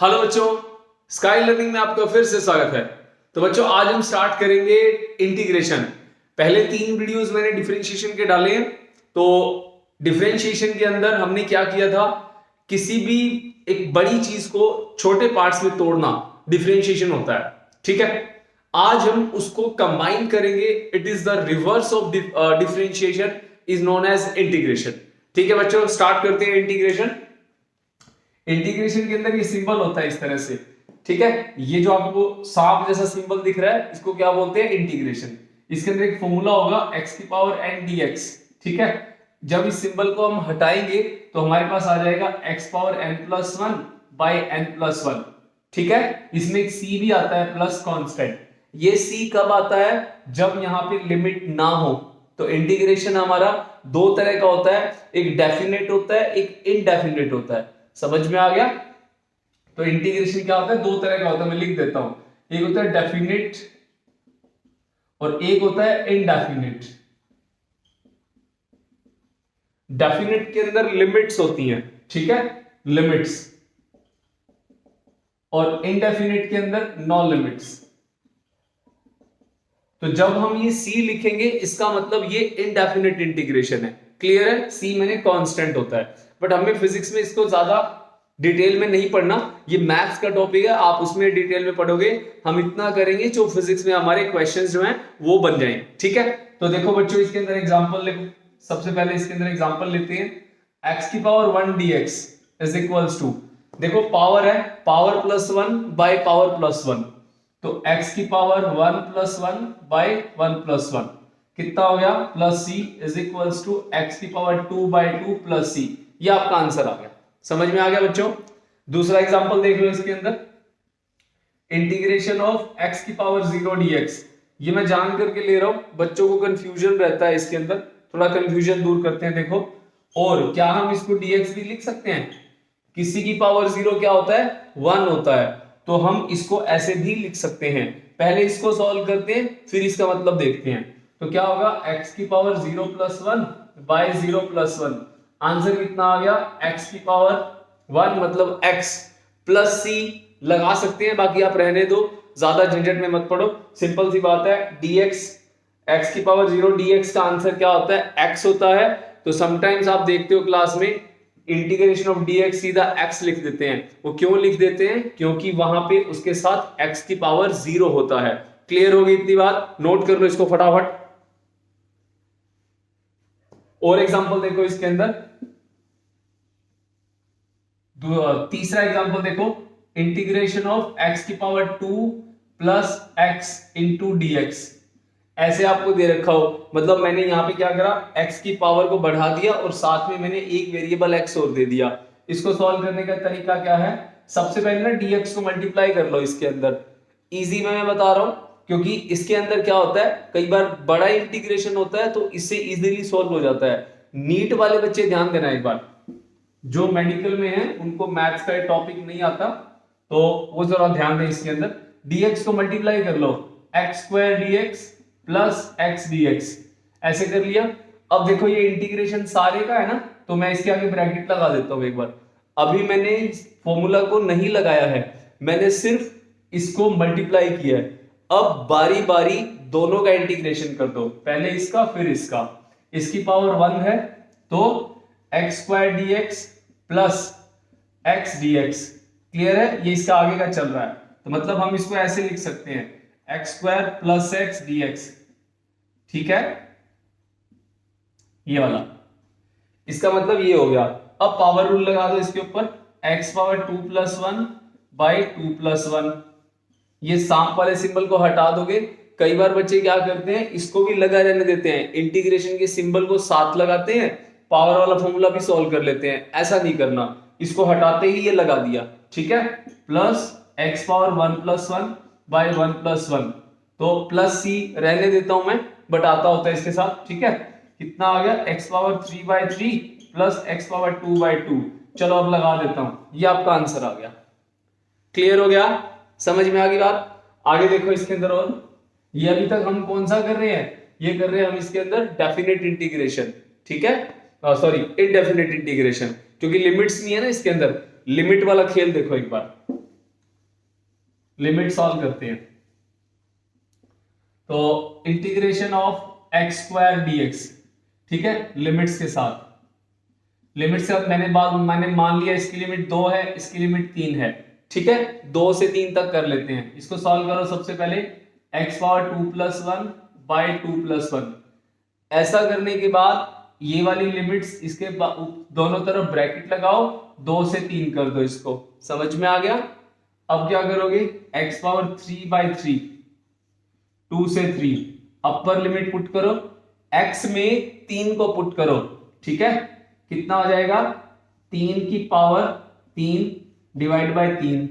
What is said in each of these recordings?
Hello बच्चों, sky learning में आपका फिर से स्वागत है। तो बच्चों आज हम स्टार्ट करेंगे इंटीग्रेशन। पहले 3 वीडियोस मैंने डिफरेंशिएशन के डाले हैं। तो डिफरेंशिएशन के अंदर हमने क्या किया था, किसी भी एक बड़ी चीज को छोटे पार्ट्स में तोड़ना डिफरेंशिएशन होता है। ठीक है, आज हम उसको कंबाइन करेंगे। It is the reverse of differentiation, is known as integration. ठीक है बच्चों, स्टार्ट करते हैं इंटीग्रेशन। इंटीग्रेशन के अंदर ये सिंबल होता है इस तरह से। ठीक है, ये जो आपको सांप जैसा सिंबल दिख रहा है इसको क्या बोलते हैं, इंटीग्रेशन। इसके अंदर एक फॉर्मूला होगा x की पावर n dx। ठीक है, जब इस सिंबल को हम हटाएंगे तो हमारे पास आ जाएगा x power n+1 by n+1। ठीक है, इसमें एक c भी आता है प्लस कांस्टेंट। ये c कब आता है, जब यहाँ पे लिमिट ना हो। तो इंटीग्रेशन हमारा दो तरह का होता है, एक डेफिनेट होता है, एक इनडेफिनेट होता है। समझ में आ गया? तो इंटीग्रेशन क्या होता है, दो तरह का होता है, मैं लिख देता हूं। एक होता है डेफिनेट और एक होता है इनडेफिनेट। डेफिनेट के अंदर लिमिट्स होती हैं, ठीक है, लिमिट्स, और इनडेफिनेट के अंदर नो लिमिट्स। तो जब हम ये c लिखेंगे इसका मतलब ये इनडेफिनेट इंटीग्रेशन है। क्लियर है? c मैंने कांस्टेंट होता है, बट हमें फिजिक्स में इसको ज्यादा डिटेल में नहीं पढ़ना, ये मैथ्स का टॉपिक है, आप उसमें डिटेल में पढ़ोगे। हम इतना करेंगे जो फिजिक्स में हमारे क्वेश्चंस जो हैं वो बन जाएं। ठीक है, तो देखो बच्चों इसके अंदर एग्जांपल लिखो। सबसे पहले इसके अंदर एग्जांपल लेते हैं। x की power 1 dx is equals to, देखो पावर है, पावर +1 बाय पावर +1। तो x की पावर 1+1 बाय 1+1 कितना हो गया, +c is equals to x की पावर 2/2 + c। ये आपका आंसर आ गया। समझ में आ गया बच्चों? दूसरा एग्जांपल देख लो इसके अंदर, इंटीग्रेशन ऑफ x की पावर 0 dx। ये मैं जान करके ले रहा हूं, बच्चों को कंफ्यूजन रहता है इसके अंदर, थोड़ा कंफ्यूजन दूर करते हैं। देखो, और क्या हम इसको dx भी लिख सकते हैं? किसी की पावर 0 क्या होता है, 1 होता है, तो हम इसको ऐसे भी लिख सकते हैं। पहले इसको सॉल्व करते हैं, फिर इसका मतलब देखते हैं। तो क्या होगा, x की पावर 0+1 बाय 0+1। आंसर कितना आ गया, x की पावर 1 मतलब x प्लस c लगा सकते हैं, बाकी आप रहने दो, ज्यादा झंझट में मत पड़ो। सिंपल सी बात है, dx, x की पावर 0 dx का आंसर क्या होता है, x होता है। तो समटाइम्स आप देखते हो क्लास में इंटीग्रेशन ऑफ dx सीधा x लिख देते हैं। वो क्यों लिख देते हैं, क्योंकि वहां पे उसके साथ x की पावर 0 होता है। क्लियर होगी इतनी बात? नोट कर लो इसको फटाफट। और एग्जांपल देखो इसके अंदर, तीसरा एग्जांपल देखो, इंटीग्रेशन ऑफ x की power 2 plus x into dx। ऐसे आपको दे रखा हो, मतलब मैंने यहां पे क्या करा, x की पावर को बढ़ा दिया और साथ में मैंने एक वेरिएबल x और दे दिया। इसको सॉल्व करने का तरीका क्या है, सबसे पहले ना dx को मल्टीप्लाई कर लो इसके अंदर। इजी में मैं बता रहा हूं, क्योंकि इसके अंदर क्या होता है, कई बार बड़ा इंटीग्रेशन होता है तो इससे इजीली सॉल्व हो जाता है। नीट वाले बच्चे ध्यान देना एक बार, जो मेडिकल में है उनको मैथ्स का टॉपिक नहीं आता, तो वो जरा ध्यान दें। इसके अंदर dx को मल्टीप्लाई कर लो, x² dx plus x dx, ऐसे कर लिया। अब देखो ये इंटीग्रेशन सारे का है ना, तो मैं इसके आगे ब्रैकेट लगा देता हूं एक बार। अभी मैंने फॉर्मूला को नहीं लगाया है, मैंने सिर्फ इसको मल्टीप्लाई किया है। अब बारी बारी दोनों का इंटीग्रेशन कर दो, पहले इसका फिर इसका। इसकी पावर 1 है तो x² dx plus x dx। Clear है? ये इसका आगे का चल रहा है, तो मतलब हम इसको ऐसे लिख सकते हैं, x² प्लस x dx। ठीक है, ये वाला, इसका मतलब ये हो गया। अब पावर रूल लगा दो इसके ऊपर, x पावर 2+1 बाई 2+1। ये सांप वाले सिंबल को हटा दोगे। कई बार बच्चे क्या करते हैं, इसको भी लगा रहने देते हैं, इंटीग्रेशन के सिंबल को साथ लगाते हैं, पावर वाला फॉर्मूला भी सॉल्व कर लेते हैं। ऐसा नहीं करना, इसको हटाते ही ये लगा दिया। ठीक है, प्लस x पावर 1+1 बाई 1+1, तो प्लस c रहने देता हूं मैं, बट आता होता है इसके साथ। ठीक है, कितना आ गया, x power 3/3 plus x power 2/2। चलो अब लगा देता हूं, ये आपका आंसर आ गया। क्लियर हो गया? समझ में आ गई बात? आगे देखो इसके अंदर, और ये अभी तक हम कौन सा कर रहे हैं, ये कर रहे हैं हम इसके अंदर डेफिनेट इंटीग्रेशन। ठीक है, सॉरी इनडेफिनेट इंटीग्रेशन, क्योंकि लिमिट्स नहीं है ना इसके अंदर। लिमिट वाला खेल देखो एक बार, लिमिट सॉल्व करते हैं। तो integration of x square dx, ठीक है, लिमिट्स के साथ, लिमिट से मैंने मान लिया इसकी लिमिट 2 है, इसकी लिमिट 3 है, ठीक है, 2 से 3 तक कर लेते हैं। इसको सॉल्व करो। सबसे पहले x पावर 2+1 बाई 2+1, ऐसा करने के बाद ये वाली लिमिट्स इसके दोनों तरफ ब्रैकेट लगाओ, 2 से 3 कर दो। इसको समझ में आ गया। अब क्या करोगे, x पावर 3/3, 2 से 3, अपर लिमिट पुट करो, x में 3 को पुट करो, ठीक है, कितना हो जाएगा, 3 की पावर 3 डिवाइड बाय 3,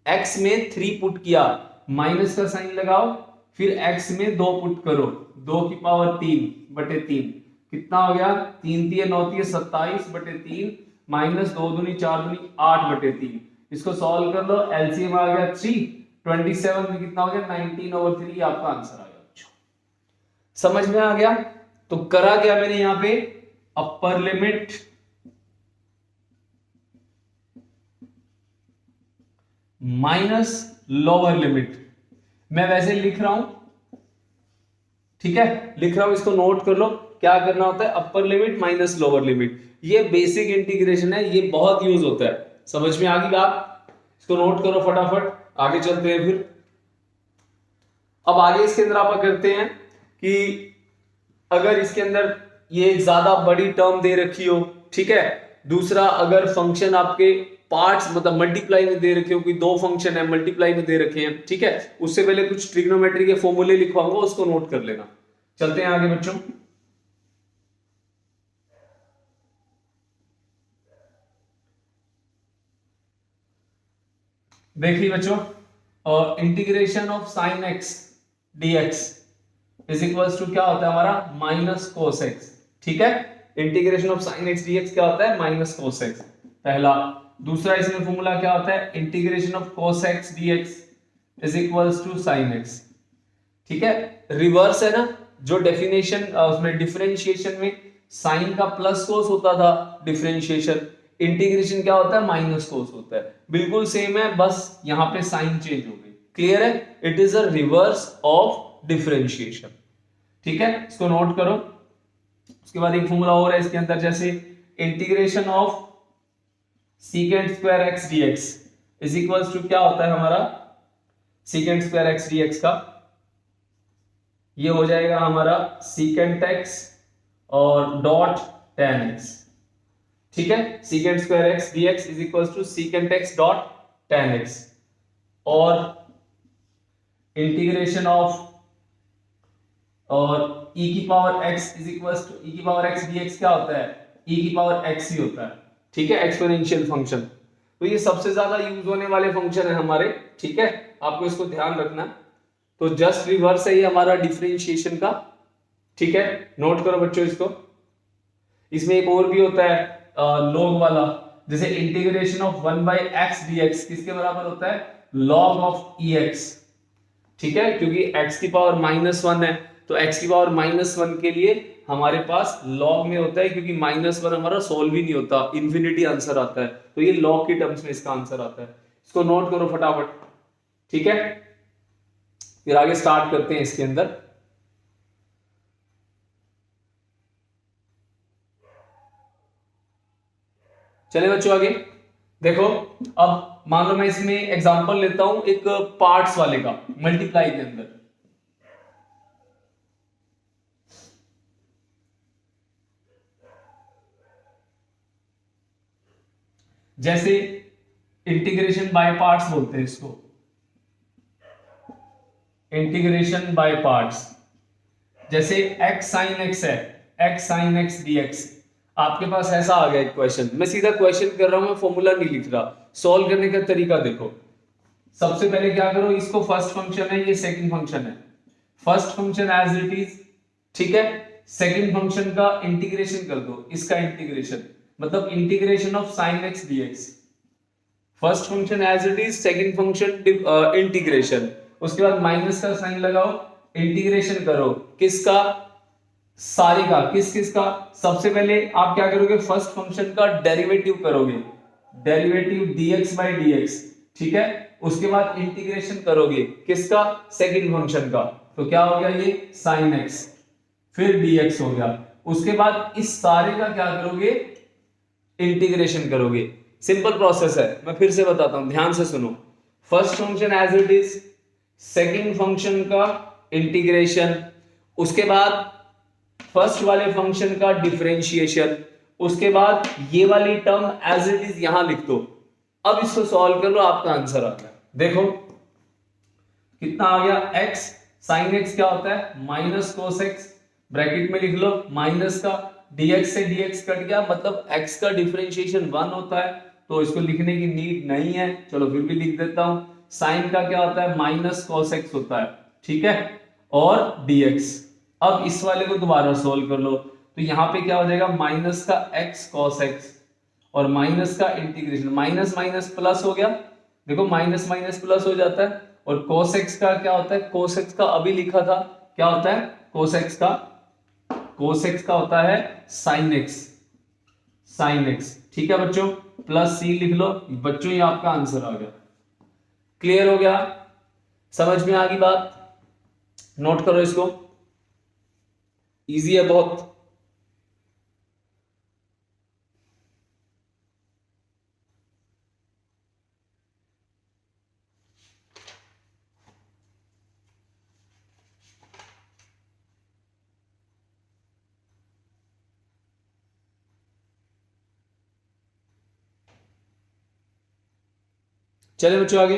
x में 3 पुट किया, माइनस का साइन लगाओ, फिर x में 2 पुट करो, 2 की पावर 3/3, कितना हो गया, 3 3 9 3 27/3 माइनस 2 दूनी 4 दूनी 8/3। इसको सॉल्व कर लो, एलसीएम आ गया 3, 27 में कितना हो गया, 19/3, आपका आंसर आ गया। समझ में आ गया। तो करा क्या मैंने यहां पे, upper limit minus lower limit, मैं वैसे लिख रहा हूं, ठीक है, लिख रहा हूं, इसको नोट कर लो। क्या करना होता है, upper limit minus lower limit, ये बेसिक इंटीग्रेशन है, ये बहुत यूज होता है। समझ में आ गई बात, इसको नोट करो फटाफट, आगे चलते हैं। फिर अब आगे इसके अंदर आप करते हैं कि अगर इसके अंदर ये एक ज्यादा बड़ी टर्म दे रखी हो, ठीक है, दूसरा अगर फंक्शन आपके पार्ट्स मतलब मल्टीप्लाई में दे रखे हो, कोई 2 फंक्शन है मल्टीप्लाई में दे रखे हैं, ठीक है, उससे पहले कुछ ट्रिग्नोमेट्री के फॉर्मूले लिखवाऊंगा, उसको नोट कर लेना। चलते हैं आगे बच्चों। देखिए बच्चों, और integration of sine x dx is equals to क्या होता है हमारा, माइनस कोस एक्स, ठीक है, integration of sine x dx क्या होता है, माइनस कोस एक्स, पहला। दूसरा इसमें फॉर्मूला क्या होता है, integration of cos x dx is equals to sine x, ठीक है, रिवर्स है ना, जो डेफिनेशन उसमें डिफरेंशिएशन में साइन का प्लस कोस होता था, डिफरेंशिएशन इंटीग्रेशन क्या होता है, माइनस कोस होता है, बिल्कुल सेम है, बस यहां पे साइन चेंज हो गई। क्लियर है, it is a reverse of differentiation, ठीक है, इसको नोट करो। उसके बाद एक फॉर्मूला और है इसके अंदर, जैसे integration of secant square x dx is equals to क्या होता है हमारा, सीकेंट स्क्वायर एक्स डीएक्स का ये हो जाएगा हमारा सीकेंट एक्स और डॉट tan x, ठीक है, secant square x dx is equals to secant x dot tan x, और इंटीग्रेशन ऑफ और e की पावर x is equals to e की पावर x dx क्या होता है, e की पावर x ही होता है, ठीक है, एक्सपोनेंशियल फंक्शन। तो ये सबसे ज्यादा यूज होने वाले फंक्शन है हमारे, ठीक है, आपको इसको ध्यान रखना। तो जस्ट रिवर्स है ये हमारा डिफरेंशिएशन का, ठीक है, नोट करो बच्चों इसको। इसमें एक और भी होता है लॉग वाला, जैसे इंटीग्रेशन ऑफ 1/x dx किसके बराबर होता है, log ऑफ ex, ठीक है, क्योंकि x की पावर -1 है, तो x की पावर -1 के लिए हमारे पास log में होता है, क्योंकि -1 हमारा सोल्व ही नहीं होता, इंफिनिटी आंसर आता है, तो ये log की टर्म्स में इसका आंसर आता है। इसको नोट करो फटाफट, ठीक है, फिर आगे स्टार्ट करते हैं इसके अंदर। चले बच्चों आगे देखो। अब मान लो मैं इसमें एग्जांपल लेता हूं एक पार्ट्स वाले का, मल्टीप्लाई के अंदर। जैसे इंटीग्रेशन बाय पार्ट्स बोलते हैं इसको, इंटीग्रेशन बाय पार्ट्स। जैसे x sin x है, x sin x dx, आपके पास ऐसा आ गया एक क्वेश्चन, मैं सीधा क्वेश्चन कर रहा हूं, मैं फॉर्मूला नहीं लिख रहा। सॉल्व करने का तरीका देखो, सबसे पहले क्या करो, इसको फर्स्ट फंक्शन है, ये सेकंड फंक्शन है, first function as it is, ठीक है, सेकंड फंक्शन का इंटीग्रेशन कर दो, इसका इंटीग्रेशन मतलब integration of sine x dx, first function as it is, second function integration, उसके बाद माइनस का साइन लगाओ, इंटीग्रेशन करो, किसका, सारे का, किस का, सबसे पहले आप क्या करोगे, फर्स्ट फंक्शन का डेरिवेटिव करोगे, डेरिवेटिव dx by dx, ठीक है। उसके बाद इंटीग्रेशन करोगे किसका, सेकंड फंक्शन का, तो क्या हो गया ये साइन एक्स, फिर dx हो गया। उसके बाद इस सारे का क्या करोगे, इंटीग्रेशन करोगे। सिंपल प्रोसेस है, मैं फिर से बताता हूं, ध्यान से सुनो। First function as it is, second function का इंटीग्रेशन, उसके बाद फर्स्ट वाले फंक्शन का डिफरेंशिएशन, उसके बाद ये वाली टर्म एज इट इज यहां लिख दो। अब इसको सॉल्व कर लो, आपका आंसर आ गया। देखो कितना आ गया, x साइन x क्या होता है माइनस कोस x, ब्रैकेट में लिख लो माइनस का, dx से dx कट गया, मतलब x का डिफरेंशिएशन 1 होता है, तो इसको लिखने की नीड नहीं है, चलो फिर भी लिख देता हूं। साइन का क्या होता है माइनस कोस x होता है, ठीक है, और dx। अब इस वाले को दोबारा सोल्व कर लो, तो यहां पे क्या हो जाएगा माइनस का x cos x और माइनस का इंटीग्रेशन, माइनस माइनस प्लस हो गया, देखो माइनस माइनस प्लस हो जाता है। और cos x का क्या होता है, cos x का अभी लिखा था, क्या होता है cos x का होता है sin x, sin x, ठीक है बच्चों, प्लस c लिख लो बच्चों, ये आपका आंसर आ गया। क्लियर हो गया, समझ में आ गई बात, नोट करो इसको, इजी है बहुत। चले बच्चों आगे,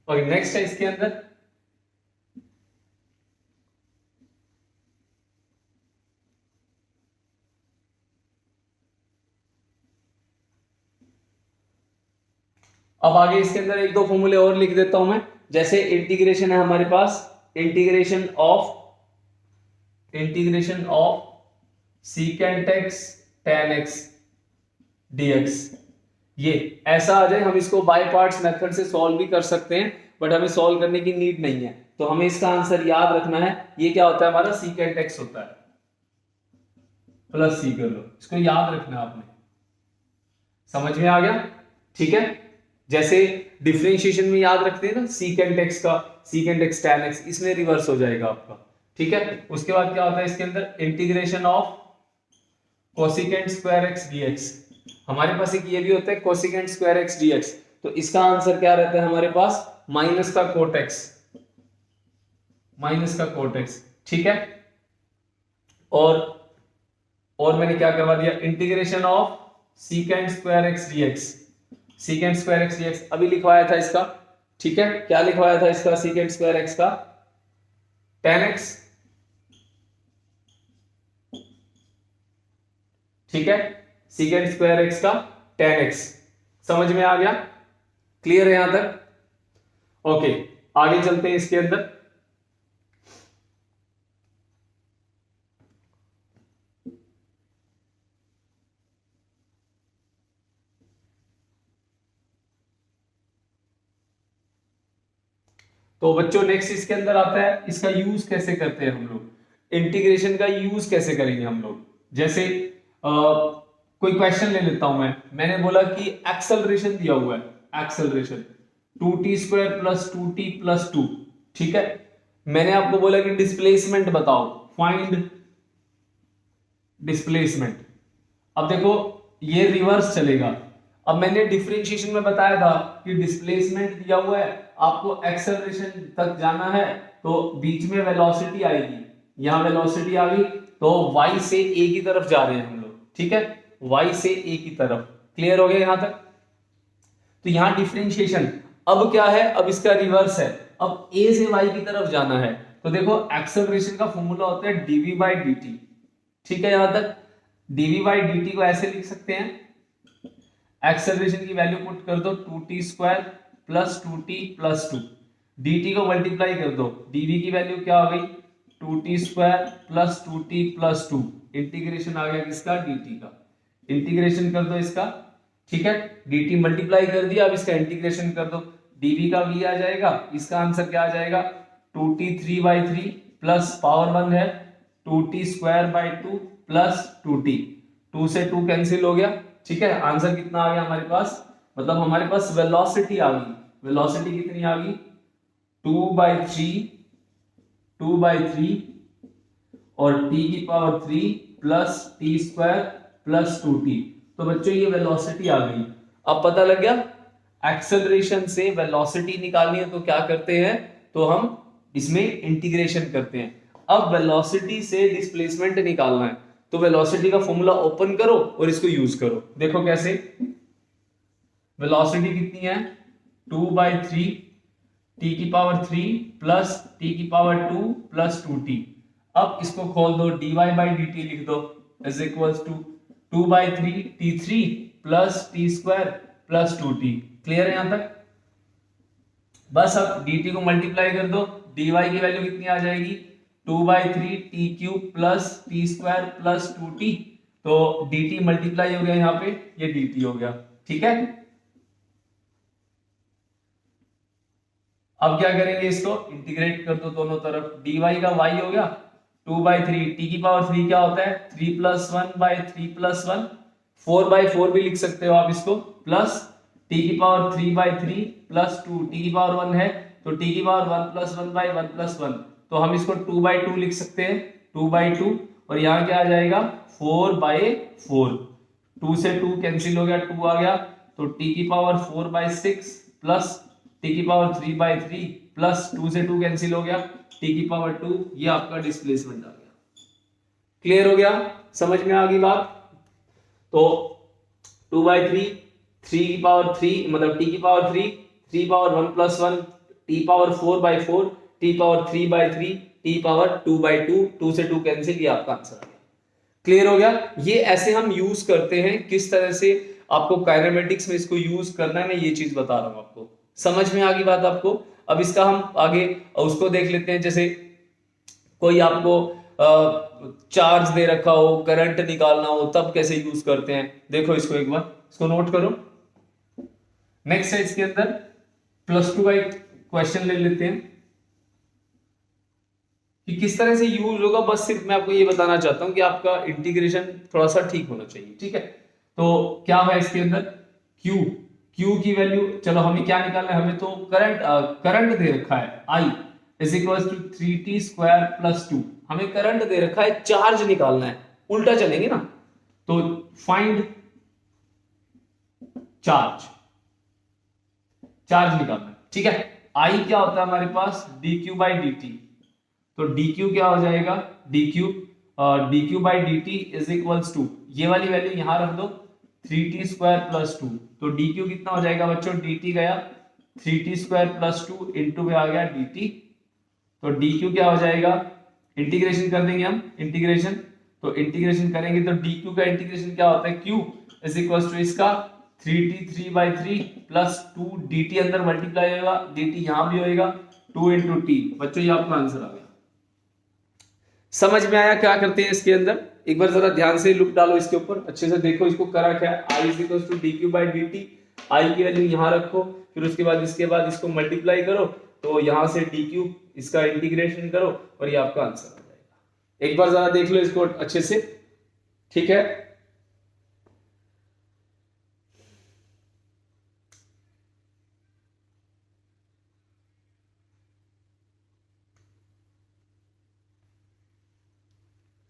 और नेक्स्ट है इसके अंदर अब आगे इसके अंदर एक दो फॉर्मूले और लिख देता हूं मैं। जैसे इंटीग्रेशन है हमारे पास, integration of secant x tan x dx, ये ऐसा आ जाए, हम इसको बाय पार्ट्स मेथड से सॉल्व भी कर सकते हैं, बट हमें सॉल्व करने की नीड नहीं है, तो हमें इसका आंसर याद रखना है। ये क्या होता है हमारा सीकेंट एक्स होता है, प्लस सी कर लो, इसको याद रखना है आपने, समझ में आ गया, ठीक है। जैसे डिफरेंशिएशन में याद रखते हैं ना सीकेंट एक्स का, सीकेंट एक्स tan x, इसमें रिवर्स हो जाएगा आपका, ठीक है। उसके बाद क्या होता है इसके अंदर, integration of cosecant square x dx, हमारे पास एक ये भी होता है कोसिकेंट स्क्वायर एक्स dx, तो इसका आंसर क्या रहता है हमारे पास माइनस का कोट एक्स, ठीक है। और मैंने क्या करवा दिया, integration of secant square x dx, अभी लिखवाया था इसका, ठीक है, क्या लिखवाया था इसका सीकेंट स्क्वायर एक्स का tan x, ठीक है, सीकेंट स्क्वायर एक्स का tan x, समझ में आ गया, क्लियर है यहां तक, ओके। आगे चलते हैं इसके अंदर, तो बच्चों नेक्स्ट इसके अंदर आता है, इसका यूज कैसे करते हैं हम लोग, इंटीग्रेशन का यूज कैसे करेंगे हम लोग। जैसे कोई क्वेश्चन ले लेता हूं मैं, मैंने बोला कि एक्सेलरेशन दिया हुआ है, acceleration 2t square plus 2t plus 2, ठीक है। मैंने आपको बोला कि डिस्प्लेसमेंट बताओ, फाइंड डिस्प्लेसमेंट। अब देखो ये रिवर्स चलेगा, अब मैंने डिफरेंशिएशन में बताया था कि डिस्प्लेसमेंट दिया हुआ है, आपको एक्सेलरेशन तक जाना है, तो बीच में वेलोसिटी आएगी, यहां वेलोसिटी आ गई, तो y से a की तरफ जा रहे हैं हम लोग, ठीक है, y से a की तरफ, क्लियर हो गया यहां तक। तो यहां डिफरेंशिएशन अब क्या है, अब इसका रिवर्स है, अब a से y की तरफ जाना है, तो देखो एक्सेलरेशन का फॉर्मूला होता है dv बाई dt, ठीक है, यहां तक dv बाई dt को ऐसे लिख सकते हैं, एक्सेलरेशन की वैल्यू पुट कर दो 2t square plus 2t plus 2, dt को मल्टीप्लाई कर दो, dv की वैल्यू क्या हो गई 2t square plus 2t plus 2, integration आ गया किसका dt का, इंटीग्रेशन कर दो इसका, ठीक है, dt मल्टीप्लाई कर दिया, अब इसका इंटीग्रेशन कर दो, dv का v आ जाएगा, इसका आंसर क्या आ जाएगा 2t 3/3 प्लस पावर 1 है 2t square by 2 plus 2t, 2 से 2 कैंसिल हो गया, ठीक है, आंसर कितना आ गया हमारे पास, मतलब हमारे पास वेलोसिटी आ गई। वेलोसिटी कितनी आ गई? 2/3 और t की power 3 plus t square plus 2t। तो बच्चों ये वेलोसिटी आ गई। अब पता लग गया, एक्सेलरेशन से वेलोसिटी निकालनी है तो क्या करते हैं, तो हम इसमें इंटीग्रेशन करते हैं। अब वेलोसिटी से डिस्प्लेसमेंट निकालना है तो वेलोसिटी का फॉर्मूला ओपन करो और इसको यूज करो। देखो कैसे, वेलोसिटी कितनी है? 2/3 टी की पावर 3 प्लस टी की पावर 2 प्लस 2t। अब इसको खोल दो, dy बाई डी टी लिख दो is equals to 2/3 t3 plus t square plus 2t। Clear है यहां तक? बस अब dt को मल्टीप्लाई कर दो, dy की वैल्यू कितनी आ जाएगी? 2/3 T cube plus t square plus 2t। तो dt मल्टीप्लाई हो गया यहाँ पे, ये dt हो गया। ठीक है, अब क्या करेंगे, इसको इंटीग्रेट कर दो दोनों तरफ। dy का y हो गया 2/3 टी की पावर 3 क्या होता है? 3+1/3+1। 4/4 भी लिख सकते हो आप इसको, प्लस टी की पावर 3/3 प्लस 2 टी की पावर 1 है तो टी की पावर 1 प्लस 1/1+1। तो हम इसको 2/2 लिख सकते हैं, 2/2। और यहाँ क्या आ जाएगा? 4/4। 2 से 2 कैंसिल हो गया, 2 आ गया तो टी की पावर 4/6 प्लस टी की पावर 3/3 प्लस 2 से 2 कैंसिल हो गया, टी की पावर 2। ये आपका डिस्प्लेसमेंट आ गया। क्लियर हो गया? समझ में आ गई बात? तो 2/3 3 की पावर 3 मतलब टी की power 3 3/1 plus 1 T power 4/4 T power 3/3 T power 2/2 2 से 2 कैंसिल। ये आपका आंसर आ गया। क्लियर हो गया? ये ऐसे हम यूज करते हैं। किस तरह से आपको काइनेमेटिक्स में इसको यूज करना है, मैं ये चीज बता रहा हूं आपको। समझ में आ गई बात आपको? अब इसका हम आगे उसको देख लेते हैं। जैसे कोई आपको चार्ज दे रखा हो, करंट निकालना हो, तब कैसे यूज करते हैं, देखो इसको एक बार, इसको नोट करो। नेक्स्ट है इसके अंदर +2 का एक क्वेश्चन ले लेते हैं कि किस तरह से यूज होगा। बस सिर्फ मैं आपको ये बताना चाहता हूं कि आपका इंटीग्रेशन थोड़ा सा ठीक होना चाहिए। ठीक है, तो क्या है इसके अंदर? Q की वैल्यू, चलो हमें क्या निकालना है, हमें तो करंट दे रखा है I is equal to 3t square plus 2। हमें करंट दे रखा है, चार्ज निकालना है, उल्टा चलेंगे ना। तो फाइंड चार्ज निकालना है। ठीक है, I क्या होता है हमारे पास? dq by dt। तो dq क्या हो जाएगा? dq by dt is equals to, ये वाली वैल्यू यहां रख दो, 3t स्क्वायर प्लस 2। तो dq कितना हो जाएगा बच्चों? dt गया 3t स्क्वायर प्लस 2 इंटू में आ गया dt। तो dq क्या हो जाएगा? इंटीग्रेशन कर देंगे हम, इंटीग्रेशन। तो इंटीग्रेशन करेंगे तो dq का इंटीग्रेशन क्या होता है? q इज इक्वल टू इसका 3t 3/3 प्लस 2 dt अंदर मल्टीप्लाई होगा, dt यहां भी होएगा 2 इंटू टी। बच्चों ये आपका आंसर आ गया। समझ में आया क्या करते हैं इसके अंदर? एक बार जरा ध्यान से लुक डालो इसके ऊपर, अच्छे से देखो इसको करा क्या है। I is equal to dq by dt। I की वैल्यू यहां रखो, फिर उसके बाद इसको मल्टीप्लाई करो, तो यहां से dq इसका इंटीग्रेशन करो और ये आपका आंसर आ जाएगा। एक बार जरा देख लो इसको अच्छे से। ठीक है,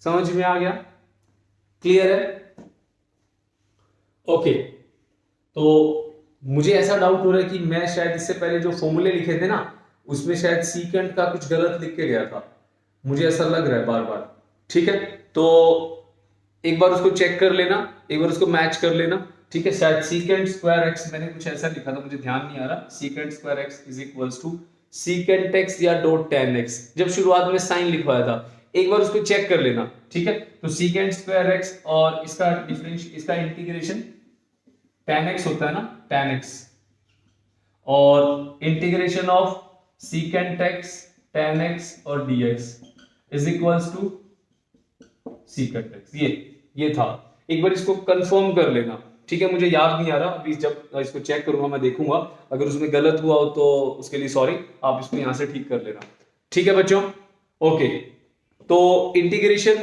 समझ में आ गया? क्लियर है? ओके, तो मुझे ऐसा डाउट हो रहा है कि मैं शायद इससे पहले जो फॉर्मूले लिखे थे ना, उसमें शायद सीकेंट का कुछ गलत लिख के गया था, मुझे ऐसा लग रहा है बार बार। ठीक है, तो एक बार उसको चेक कर लेना, एक बार उसको मैच कर लेना। ठीक है, शायद सीकेंट स्क्वायर एक्स मैंने कुछ ऐसा लिखा था, मुझे ध्यान नहीं आ रहा। Secant square x is equals to secant x या डॉट टेन एक्स, जब शुरुआत में साइन लिखवाया था, एक बार उसको चेक कर लेना। ठीक है, तो सीकेंट स्क्वायर एक्स और इसका डिफरेंशियल, इसका इंटीग्रेशन tan x होता है ना, tan x, और integration of secant x tan x और dx is equals to secant x। ये था, एक बार इसको कंफर्म कर लेना। ठीक है, मुझे याद नहीं आ रहा, अभी जब इसको चेक करूंगा मैं देखूंगा, अगर उसमें गलत हुआ हो तो उसके लिए सॉरी, आप इसको यहां से ठीक कर लेना। ठीक है बच्चों, ओके। तो इंटीग्रेशन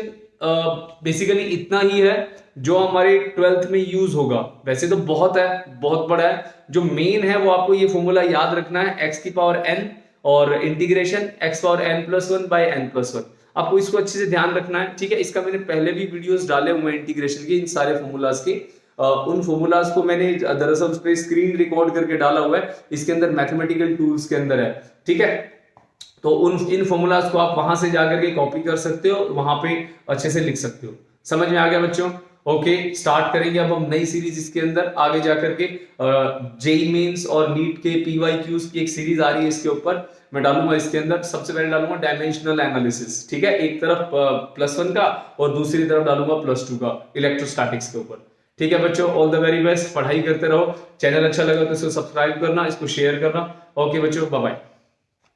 बेसिकली इतना ही है। जो हमारे 12th में यूज होगा। वैसे तो बहुत है, बहुत बड़ा है, जो मेन है वो आपको ये फॉर्मूला याद रखना है, x की पावर n और integration x power n+1 by n+1। आपको इसको अच्छे से ध्यान रखना है, ठीक है। इसका मैंने पहले भी वीडियोस डाले हुए हैं इंटीग्रेशन के, इन सारे फॉर्मूलाज के। उन फॉर्मूलाज को मैंने दरअसल उस पर स्क्रीन रिकॉर्ड करके डाला हुआ है, इसके अंदर मैथमेटिकल टूल्स के अंदर है, ठीक है। तो इन फॉर्मूलाज को आप वहां से जाकर के कॉपी कर सकते हो, वहां पे अच्छे से लिख सकते हो। समझ में आ गया बच्चों? ओके, स्टार्ट करेंगे अब हम नई सीरीज। इसके अंदर आगे जाकर के जेई मेंस और नीट के PYQs की एक सीरीज आ रही है, इसके ऊपर मैं डालूंगा। इसके अंदर सबसे पहले डालूंगा डायमेंशनल एनालिसिस, ठीक है, एक तरफ +1 का और दूसरी तरफ डालूंगा +2 का इलेक्ट्रोस्टैटिक्स के ऊपर, ठीक है बच्चों। ऑल द वेरी बेस्ट, पढ़ाई करते रहो। चैनल अच्छा लगा तो इसको सब्सक्राइब करना, इसको शेयर करना। ओके बच्चों, बाय बाय।